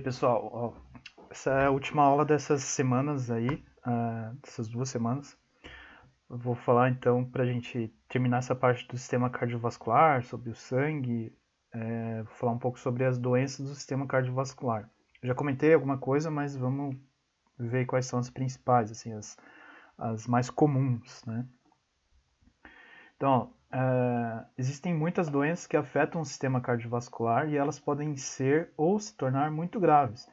pessoal, ó, essa é a última aula dessas semanas aí, dessas 2 semanas. Eu vou falar então para a gente terminar essa parte do sistema cardiovascular, sobre o sangue, vou falar um pouco sobre as doenças do sistema cardiovascular. Eu já comentei alguma coisa, mas vamos ver quais são as principais, assim, as mais comuns, né? Então, existem muitas doenças que afetam o sistema cardiovascular e elas podem ser ou se tornar muito graves.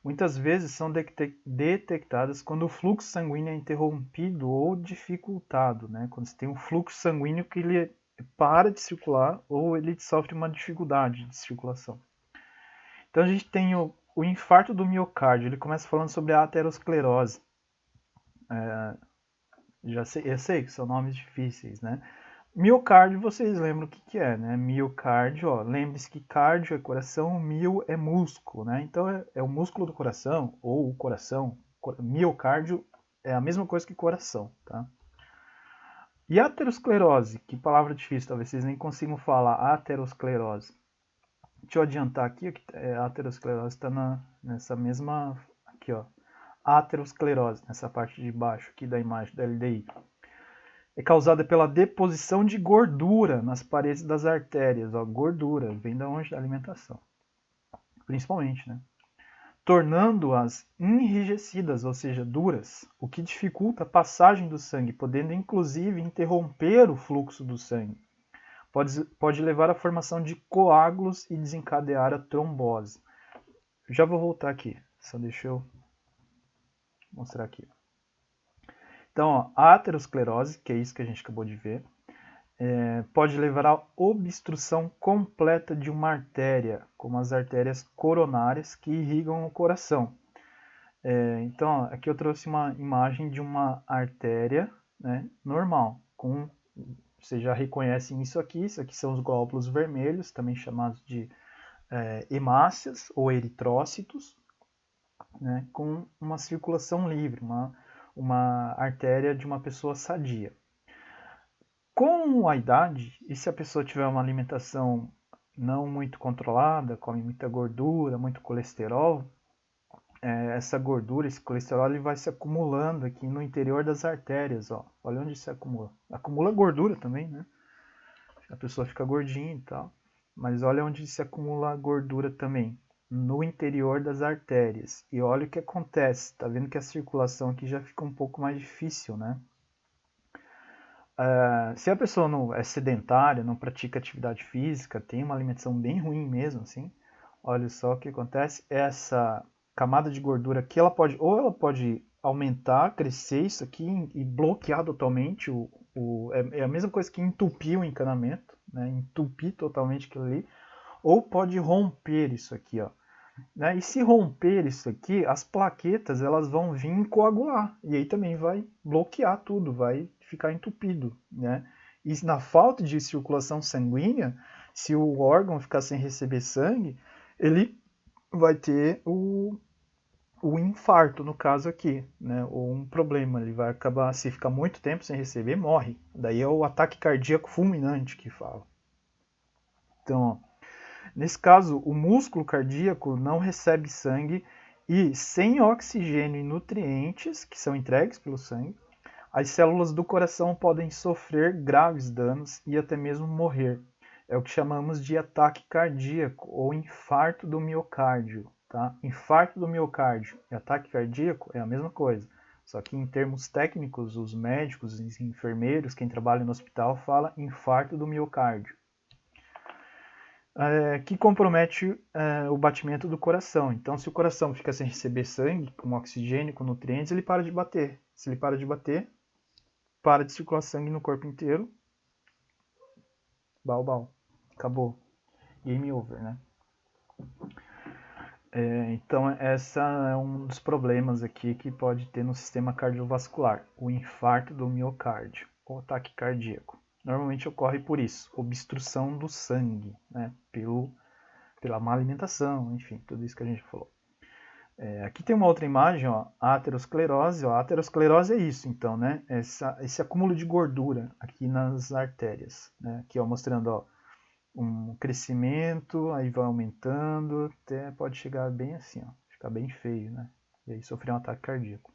Muitas vezes são detectadas quando o fluxo sanguíneo é interrompido ou dificultado, né? Quando você tem um fluxo sanguíneo que ele para de circular ou ele sofre uma dificuldade de circulação. Então a gente tem o infarto do miocárdio, ele começa falando sobre a aterosclerose. Eu sei que são nomes difíceis, né? Miocárdio, vocês lembram o que é, né? Miocárdio, ó, lembre-se que cardio é coração, mio é músculo, né? Então é o músculo do coração, ou o coração. Miocárdio é a mesma coisa que coração, tá? E aterosclerose, que palavra difícil, talvez vocês nem consigam falar, aterosclerose. Deixa eu adiantar aqui, a aterosclerose está nessa mesma, aqui ó, aterosclerose, nessa parte de baixo aqui da imagem da LDI. É causada pela deposição de gordura nas paredes das artérias. Ó, gordura vem da onde? Da alimentação, principalmente, né? Tornando-as enrijecidas, ou seja, duras, o que dificulta a passagem do sangue, podendo inclusive interromper o fluxo do sangue. Pode levar à formação de coágulos e desencadear a trombose. Já vou voltar aqui, só deixa eu mostrar aqui. Então, ó, a aterosclerose, que é isso que a gente acabou de ver, pode levar à obstrução completa de uma artéria, como as artérias coronárias que irrigam o coração. Então, aqui eu trouxe uma imagem de uma artéria, né, normal. Vocês já reconhecem isso aqui são os glóbulos vermelhos, também chamados de hemácias ou eritrócitos, né, com uma circulação livre, uma artéria de uma pessoa sadia. Com a idade, e se a pessoa tiver uma alimentação não muito controlada, come muita gordura, muito colesterol, essa gordura, esse colesterol, ele vai se acumulando aqui no interior das artérias, ó. Olha onde se acumula. Acumula gordura também, né? A pessoa fica gordinha e tal. Mas olha onde se acumula gordura também, no interior das artérias. E olha o que acontece, tá vendo que a circulação aqui já fica um pouco mais difícil, né? Se a pessoa não é sedentária, não pratica atividade física, tem uma alimentação bem ruim mesmo, assim, olha só o que acontece. Essa camada de gordura que ela pode aumentar, crescer isso aqui e bloquear totalmente é a mesma coisa que entupir o encanamento, né? Entupir totalmente aquilo ali, ou pode romper isso aqui, ó. Né? E se romper isso aqui, as plaquetas elas vão vir coagular e aí também vai bloquear tudo, vai ficar entupido, né? E na falta de circulação sanguínea, se o órgão ficar sem receber sangue, ele vai ter o infarto, no caso aqui, né? Ou um problema, ele vai acabar, se ficar muito tempo sem receber, morre. Daí é o ataque cardíaco fulminante que fala. Então, ó, nesse caso, o músculo cardíaco não recebe sangue e, sem oxigênio e nutrientes que são entregues pelo sangue, as células do coração podem sofrer graves danos e até mesmo morrer. É o que chamamos de ataque cardíaco ou infarto do miocárdio. Tá? Infarto do miocárdio e ataque cardíaco é a mesma coisa. Só que em termos técnicos, os médicos, os enfermeiros, quem trabalha no hospital, fala infarto do miocárdio. Que compromete o batimento do coração. Então, se o coração fica sem receber sangue, com oxigênio, com nutrientes, ele para de bater. Se ele para de bater, para de circular sangue no corpo inteiro. Bau. Acabou. Game over, né? Então, essa é um dos problemas aqui que pode ter no sistema cardiovascular. O infarto do miocárdio, ou ataque cardíaco. Normalmente ocorre por isso, obstrução do sangue, né? Pela má alimentação, enfim, tudo isso que a gente falou. Aqui tem uma outra imagem, ó, a aterosclerose. Ó, a aterosclerose é isso, então, né? Esse acúmulo de gordura aqui nas artérias, né? Aqui, ó, mostrando, ó, um crescimento, aí vai aumentando, até pode chegar bem assim, ó, ficar bem feio, né? E aí sofrer um ataque cardíaco.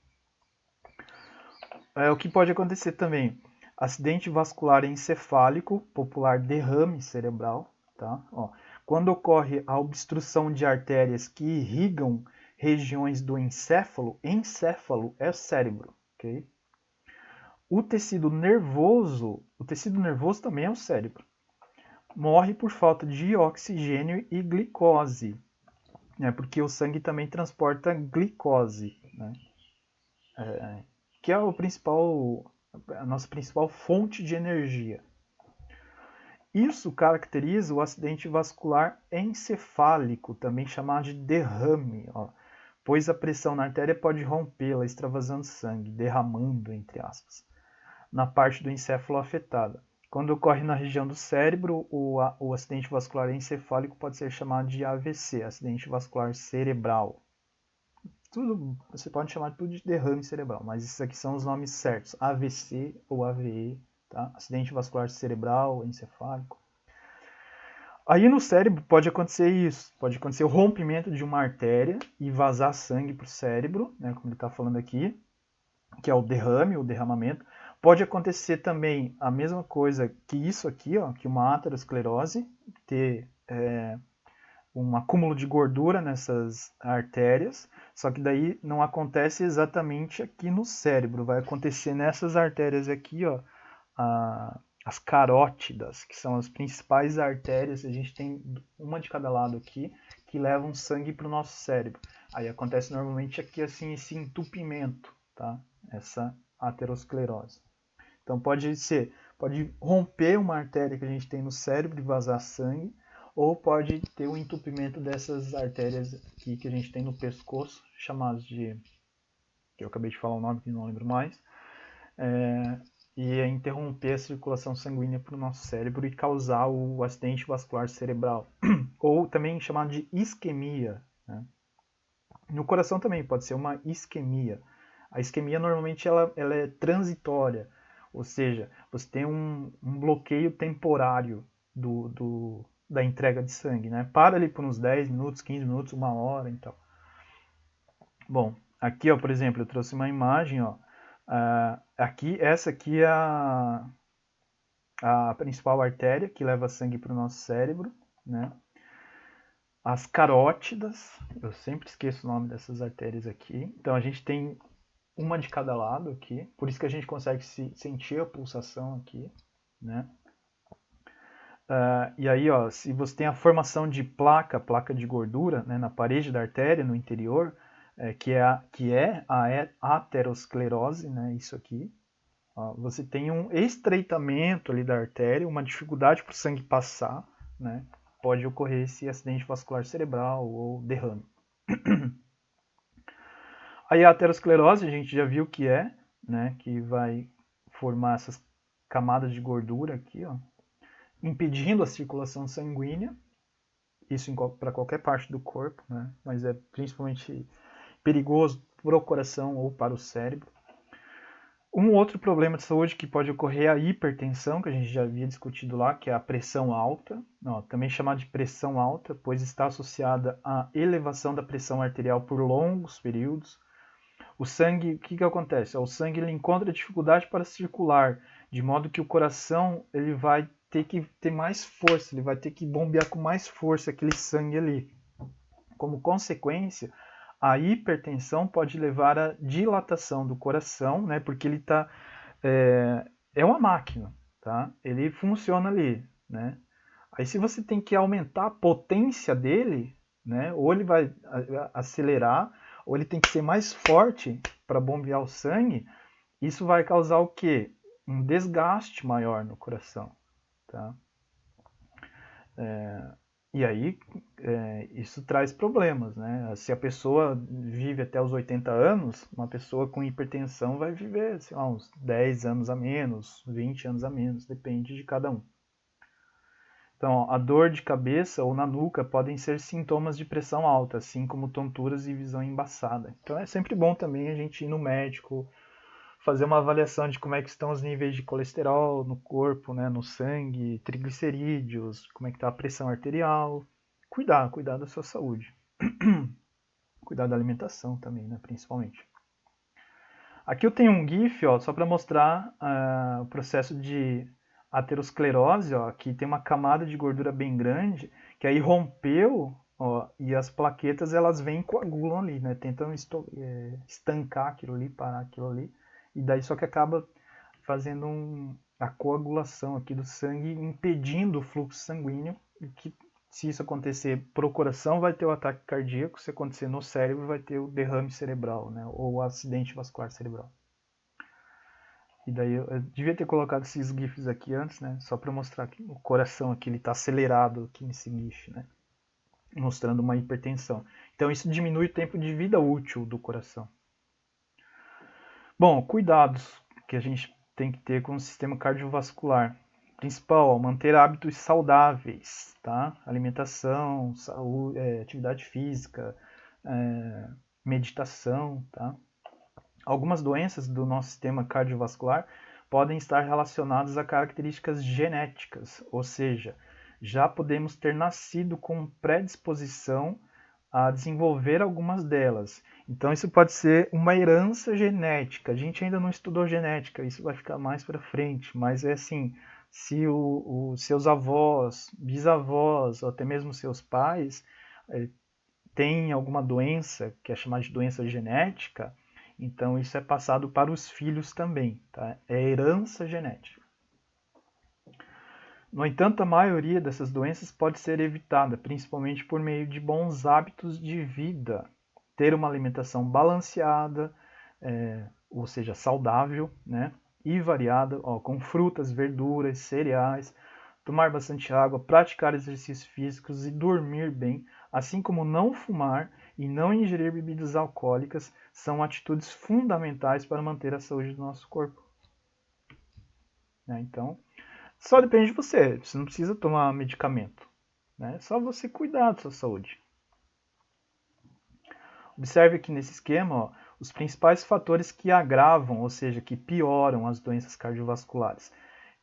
O que pode acontecer também? Acidente vascular encefálico, popular derrame cerebral, tá? Ó, quando ocorre a obstrução de artérias que irrigam regiões do encéfalo é o cérebro, ok? O tecido nervoso também é o cérebro. Morre por falta de oxigênio e glicose, né? Porque o sangue também transporta glicose, né? Que é a nossa principal fonte de energia. Isso caracteriza o acidente vascular encefálico, também chamado de derrame, ó, pois a pressão na artéria pode rompê-la, extravasando sangue, derramando, entre aspas, na parte do encéfalo afetada. Quando ocorre na região do cérebro, o acidente vascular encefálico pode ser chamado de AVC, acidente vascular cerebral. Tudo, você pode chamar tudo de derrame cerebral, mas esses aqui são os nomes certos, AVC ou AVE, tá? Acidente vascular cerebral, encefálico. Aí no cérebro pode acontecer isso, pode acontecer o rompimento de uma artéria e vazar sangue para o cérebro, né, como ele está falando aqui, que é o derrame, o derramamento. Pode acontecer também a mesma coisa que isso aqui, ó, que uma aterosclerose, ter um acúmulo de gordura nessas artérias, só que daí não acontece exatamente aqui no cérebro, vai acontecer nessas artérias aqui, ó, as carótidas, que são as principais artérias, a gente tem uma de cada lado aqui, que levam sangue para o nosso cérebro. Aí acontece normalmente aqui assim esse entupimento, tá? Essa aterosclerose. Então pode romper uma artéria que a gente tem no cérebro e vazar sangue, ou pode ter um entupimento dessas artérias aqui que a gente tem no pescoço, chamadas de, que eu acabei de falar o nome que não lembro mais, e interromper a circulação sanguínea para o nosso cérebro e causar o acidente vascular cerebral, ou também chamado de isquemia, né? No coração também pode ser uma isquemia. A isquemia normalmente ela é transitória, ou seja, você tem um bloqueio temporário da entrega de sangue, né? Para ali por uns 10 minutos, 15 minutos, 1 hora, então. Bom, aqui, ó, por exemplo, eu trouxe uma imagem, ó. Essa aqui é a principal artéria que leva sangue para o nosso cérebro, né? As carótidas, eu sempre esqueço o nome dessas artérias aqui. Então a gente tem uma de cada lado aqui, por isso que a gente consegue sentir a pulsação aqui, né? E aí, ó, se você tem a formação de placa de gordura, né, na parede da artéria, no interior, que é a aterosclerose, né, isso aqui, ó, você tem um estreitamento ali da artéria, uma dificuldade para o sangue passar, né, pode ocorrer esse acidente vascular cerebral ou derrame. Aí a aterosclerose, a gente já viu que é, né, que vai formar essas camadas de gordura aqui, ó, impedindo a circulação sanguínea, isso para qualquer parte do corpo, né, mas é principalmente perigoso para o coração ou para o cérebro. Um outro problema de saúde que pode ocorrer é a hipertensão, que a gente já havia discutido lá, que é a pressão alta, também chamada de pressão alta, pois está associada à elevação da pressão arterial por longos períodos. O sangue, o que acontece? O sangue ele encontra dificuldade para circular, de modo que o coração ele vai ter que ter mais força, ele vai ter que bombear com mais força aquele sangue ali. Como consequência, a hipertensão pode levar à dilatação do coração, né? Porque ele é uma máquina, tá? Ele funciona ali, né? Aí se você tem que aumentar a potência dele, né? Ou ele vai acelerar, ou ele tem que ser mais forte para bombear o sangue. Isso vai causar o quê? Um desgaste maior no coração, tá? E aí isso traz problemas, né? Se a pessoa vive até os 80 anos, uma pessoa com hipertensão vai viver, sei lá, uns 10 anos a menos, 20 anos a menos, depende de cada um. Então, a dor de cabeça ou na nuca podem ser sintomas de pressão alta, assim como tonturas e visão embaçada. Então é sempre bom também a gente ir no médico, fazer uma avaliação de como é que estão os níveis de colesterol no corpo, né, no sangue, triglicerídeos, como é que está a pressão arterial. Cuidar da sua saúde. Cuidar da alimentação também, né, principalmente. Aqui eu tenho um GIF, ó, só para mostrar o processo de aterosclerose. Ó, aqui tem uma camada de gordura bem grande, que aí rompeu, ó, e as plaquetas elas vêm e coagulam ali, né? Tentam estancar aquilo ali, parar aquilo ali. E daí só que acaba fazendo a coagulação aqui do sangue, impedindo o fluxo sanguíneo, e que se isso acontecer pro coração, vai ter o ataque cardíaco. Se acontecer no cérebro, vai ter o derrame cerebral, né? Ou o acidente vascular cerebral. E daí eu devia ter colocado esses GIFs aqui antes, né? Só para mostrar que o coração aqui ele está acelerado aqui nesse GIF, né? Mostrando uma hipertensão. Então isso diminui o tempo de vida útil do coração. Bom, cuidados que a gente tem que ter com o sistema cardiovascular. Principal, manter hábitos saudáveis, tá? Alimentação, saúde, atividade física, meditação, tá? Algumas doenças do nosso sistema cardiovascular podem estar relacionadas a características genéticas, ou seja, já podemos ter nascido com predisposição a desenvolver algumas delas. Então isso pode ser uma herança genética. A gente ainda não estudou genética, isso vai ficar mais para frente, mas é assim, se os seus avós, bisavós, ou até mesmo seus pais têm alguma doença, que é chamada de doença genética, então isso é passado para os filhos também, tá? É herança genética. No entanto, a maioria dessas doenças pode ser evitada, principalmente por meio de bons hábitos de vida. Ter uma alimentação balanceada, ou seja, saudável, né? E variada, ó, com frutas, verduras, cereais, tomar bastante água, praticar exercícios físicos e dormir bem, assim como não fumar e não ingerir bebidas alcoólicas, são atitudes fundamentais para manter a saúde do nosso corpo. Então, só depende de você. Você não precisa tomar medicamento. É só você cuidar da sua saúde. Observe aqui nesse esquema, ó, os principais fatores que agravam, ou seja, que pioram as doenças cardiovasculares.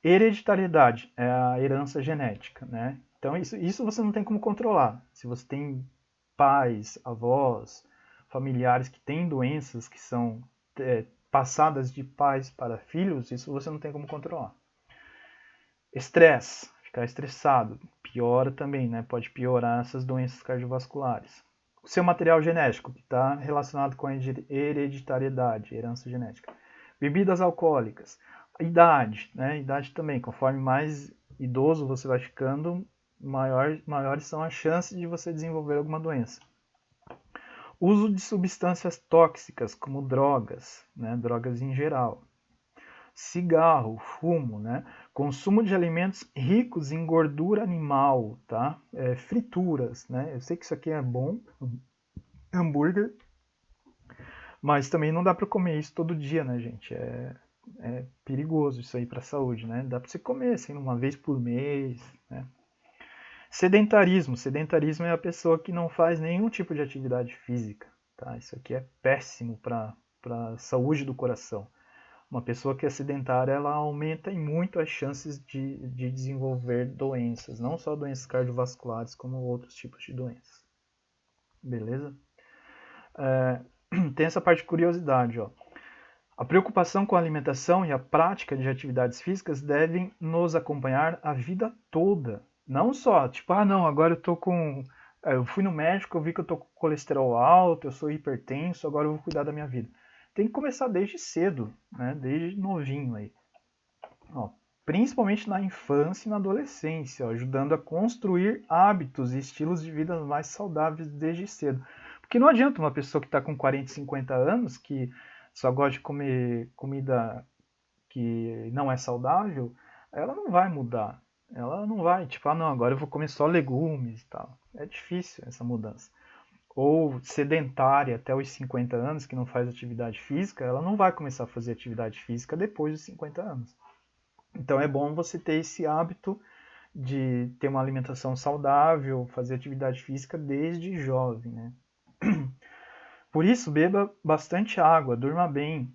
Hereditariedade é a herança genética, né? Então isso você não tem como controlar. Se você tem pais, avós, familiares que têm doenças que são passadas de pais para filhos, isso você não tem como controlar. Estresse, ficar estressado, piora também, né? Pode piorar essas doenças cardiovasculares. O seu material genético, que está relacionado com a hereditariedade, herança genética. Bebidas alcoólicas. Idade, né? Idade também. Conforme mais idoso você vai ficando, maiores são as chances de você desenvolver alguma doença. Uso de substâncias tóxicas, como drogas, né? Drogas em geral. Cigarro, fumo, né? Consumo de alimentos ricos em gordura animal, tá? Frituras, né? Eu sei que isso aqui é bom, hambúrguer, mas também não dá para comer isso todo dia, né, gente? É perigoso isso aí para a saúde, né? Dá para você comer assim uma vez por mês, né? Sedentarismo é a pessoa que não faz nenhum tipo de atividade física, tá? Isso aqui é péssimo para a saúde do coração. Uma pessoa que é sedentária, ela aumenta em muito as chances de desenvolver doenças, não só doenças cardiovasculares, como outros tipos de doenças. Beleza? Tem essa parte de curiosidade, ó. A preocupação com a alimentação e a prática de atividades físicas devem nos acompanhar a vida toda. Não só, tipo, não, agora eu tô com... Eu fui no médico, eu vi que eu tô com colesterol alto, eu sou hipertenso, agora eu vou cuidar da minha vida. Tem que começar desde cedo, né? Desde novinho aí. Ó, principalmente na infância e na adolescência, ó, ajudando a construir hábitos e estilos de vida mais saudáveis desde cedo. Porque não adianta uma pessoa que está com 40, 50 anos, que só gosta de comer comida que não é saudável, ela não vai mudar. Ela não vai, tipo, não, agora eu vou comer só legumes e tal. É difícil essa mudança. Ou sedentária até os 50 anos, que não faz atividade física, ela não vai começar a fazer atividade física depois dos 50 anos. Então é bom você ter esse hábito de ter uma alimentação saudável, fazer atividade física desde jovem, né? Por isso, beba bastante água, durma bem,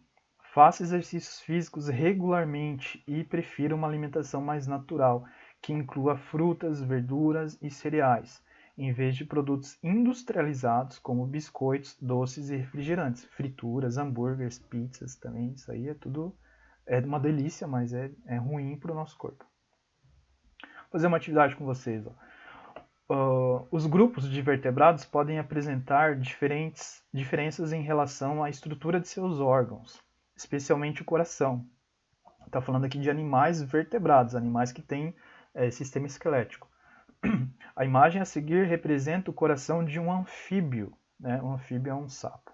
Faça exercícios físicos regularmente e prefira uma alimentação mais natural, que inclua frutas, verduras e cereais, em vez de produtos industrializados como biscoitos, doces e refrigerantes, frituras, hambúrgueres, pizzas também. Isso aí é tudo uma delícia, mas é ruim para o nosso corpo. Vou fazer uma atividade com vocês. Os grupos de vertebrados podem apresentar diferenças em relação à estrutura de seus órgãos, especialmente o coração. Está falando aqui de animais vertebrados, animais que têm sistema esquelético. A imagem a seguir representa o coração de um anfíbio. Né? Um anfíbio é um sapo.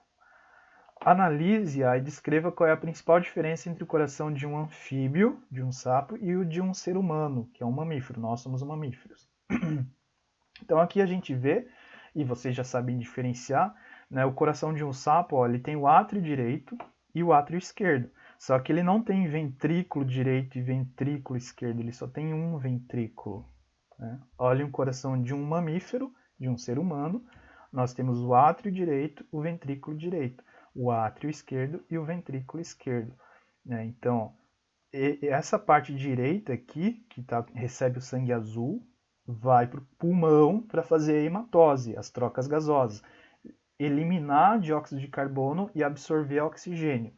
Analise-a e descreva qual é a principal diferença entre o coração de um anfíbio, de um sapo, e o de um ser humano, que é um mamífero. Nós somos mamíferos. Então aqui a gente vê, e vocês já sabem diferenciar, né, o coração de um sapo, ó, ele tem o átrio direito e o átrio esquerdo. Só que ele não tem ventrículo direito e ventrículo esquerdo, ele só tem um ventrículo. Né? Olhem o coração de um mamífero, de um ser humano, nós temos o átrio direito, o ventrículo direito, o átrio esquerdo e o ventrículo esquerdo. Né? Então, essa parte direita aqui, que recebe o sangue azul, vai para o pulmão para fazer a hematose, as trocas gasosas, eliminar dióxido de carbono e absorver oxigênio.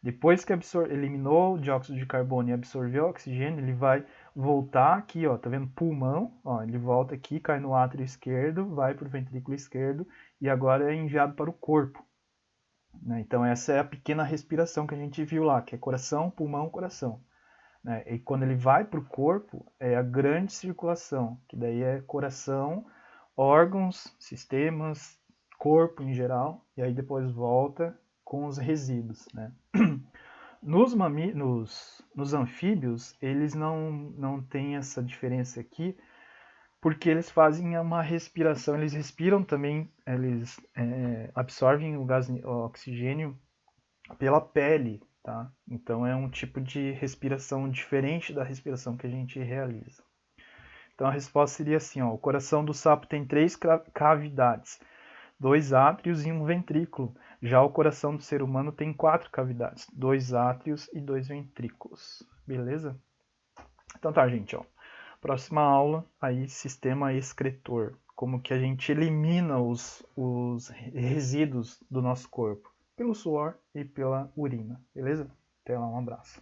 Depois que eliminou o dióxido de carbono e absorveu o oxigênio, ele vai voltar aqui, ó, tá vendo? Pulmão, ó, ele volta aqui, cai no átrio esquerdo, vai para o ventrículo esquerdo e agora é enviado para o corpo. Né? Então essa é a pequena respiração que a gente viu lá, que é coração, pulmão, coração. Né? E quando ele vai para o corpo, é a grande circulação, que daí é coração, órgãos, sistemas, corpo em geral, e aí depois volta com os resíduos. Né? Nos anfíbios, eles não têm essa diferença aqui, porque eles fazem uma respiração, eles respiram também, eles absorvem o gás, o oxigênio pela pele, tá? Então é um tipo de respiração diferente da respiração que a gente realiza. Então a resposta seria assim, ó, o coração do sapo tem 3 cavidades, 2 átrios e um ventrículo. Já o coração do ser humano tem 4 cavidades, 2 átrios e 2 ventrículos. Beleza? Então tá, gente, ó. Próxima aula, aí sistema excretor. Como que a gente elimina os resíduos do nosso corpo. Pelo suor e pela urina. Beleza? Até lá, um abraço.